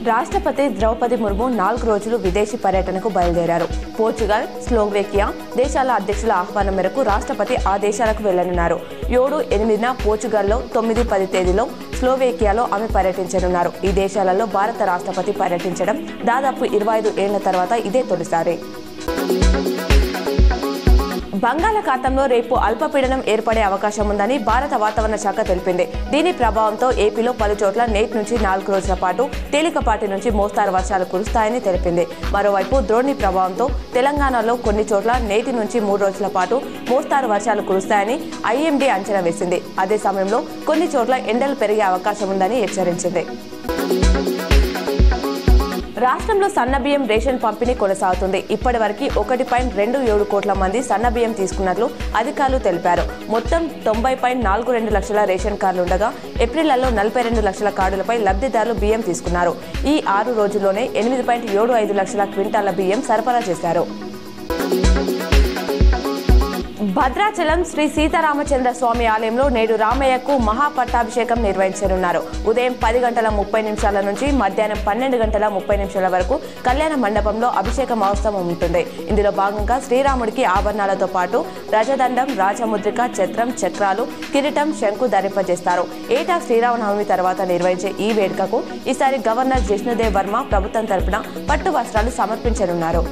రాష్ట్రపతి ద్రౌపది ముర్ము 4 రోజులు విదేశీ పర్యటనకు బయలుదేరారు. పోర్చుగల్, స్లోవేకియా దేశాల అధ్యక్షుల ఆహ్వానం మేరకు రాష్ట్రపతి ఆ దేశాలకు వెళ్లనున్నారు. 7, 8న పోర్చుగల్లో, 9, 10 తేదీలో స్లోవేకియాలో ఆమె పర్యటించనున్నారు. ఈ దేశాలలో భారత రాష్ట్రపతి పర్యటించడం దాదాపు 25 ఏళ్ల తర్వాత ఇదే తొలిసారి. బంగాళాఖాతంలో రేపు అల్పపీడనం ఏర్పడే అవకాశం ఉందని భారత వాతావరణ శాఖ తెలిపింది. దీని ప్రభావంతో ఏపీలో పలు చోట్ల నేటి నుంచి 4 రోజుల పాటు తేలికపాటి నుంచి మోస్తారు వర్షాలు కురుస్తాయని తెలిపింది. మరోవైపు ద్రోణి ప్రభావంతో తెలంగాణలో కొన్ని చోట్ల నేటి నుంచి 3 రోజుల పాటు మోస్తారు వర్షాలు కురుస్తాయని ఐఎండీ అంచనా వేసింది. అదే సమయంలో కొన్ని చోట్ల ఎండలు పెరిగే అవకాశం ఉందని హెచ్చరించింది. రాష్ట్రంలో సన్నబియ్యం రేషన్ పంపిణీ కొనసాగుతుంది. ఇప్పటి వరకు 1.27 కోట్ల మంది సన్నబియ్యం తీసుకున్నట్లు అధికారులు తెలిపారు. మొత్తం 90.42 లక్షల రేషన్ కార్డులు ఉండగా ఏప్రిల్లో 42 లక్షల కార్డులపై లబ్ధిదారులు బియ్యం తీసుకున్నారు. ఈ 6 రోజుల్లోనే 8.75 లక్షల క్వింటాల బియ్యం సరఫరా చేశారు. భద్రాచలం శ్రీ సీతారామచంద్ర స్వామి ఆలయంలో నేడు రామయ్యకు మహాపట్టాభిషేకం నిర్వహించనున్నారు. ఉదయం 10:30 నుంచి మధ్యాహ్నం 12:30 వరకు కళ్యాణ మండపంలో అభిషేక మహోత్సవం ఉంటుంది. ఇందులో భాగంగా శ్రీరాముడికి ఆభరణాలతో పాటు రజదండం, రాజముద్రిక, ఛత్రం, చక్రాలు, కిరీటం, శంకు ధరింపజేస్తారు. ఏటా శ్రీరామనవమి తర్వాత నిర్వహించే ఈ వేడుకకు ఈసారి గవర్నర్ జిష్ణుదేవ్ వర్మ ప్రభుత్వం తరపున పట్టు వస్త్రాలు సమర్పించనున్నారు.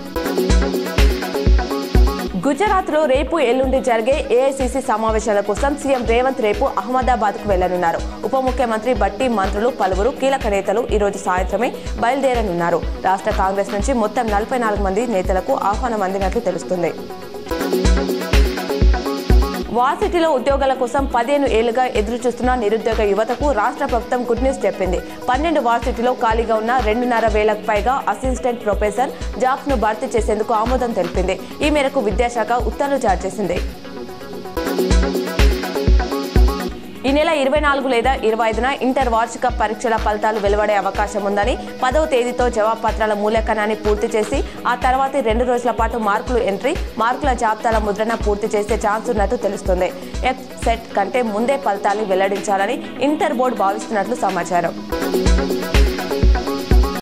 గుజరాత్లో రేపు ఎల్లుండి జరిగే ఏఐసీసీ సమావేశాల కోసం సీఎం రేవంత్ రేపు అహ్మదాబాద్కు వెళ్లనున్నారు. ఉప ముఖ్యమంత్రి భట్టి, మంత్రులు, పలువురు కీలక నేతలు ఈ రోజు సాయంత్రమే బయలుదేరనున్నారు. రాష్ట్ర కాంగ్రెస్ నుంచి మొత్తం 44 మంది నేతలకు ఆహ్వానం అందినట్లు తెలుస్తుంది. వార్సిటీలో ఉద్యోగాల కోసం 15 ఏళ్లుగా ఎదురుచూస్తున్న నిరుద్యోగ యువతకు రాష్ట్ర ప్రభుత్వం గుడ్ న్యూస్ చెప్పింది. 12 వార్సిటీలో ఖాళీగా ఉన్న 2,500 పైగా అసిస్టెంట్ ప్రొఫెసర్ జాబ్స్ ను భర్తీ చేసేందుకు ఆమోదం తెలిపింది. ఈ మేరకు విద్యాశాఖ ఉత్తర్వులు జారీ చేసింది. ఈ నెల 24 లేదా 25న ఇంటర్ వార్షిక పరీక్షల ఫలితాలు వెలువడే అవకాశం ఉందని 10వ తేదీతో జవాబు పత్రాల మూల్యాంకనాన్ని పూర్తి చేసి ఆ తర్వాత 2 రోజుల పాటు మార్కులు ఎంట్రీ, మార్కుల జాబితాల ముద్రణ పూర్తి చేసే ఛాన్స్ ఉన్నట్టు తెలుస్తుంది. సెట్ కంటే ముందే ఫలితాలను వెల్లడించాలని ఇంటర్ బోర్డు భావిస్తున్నట్లు సమాచారం.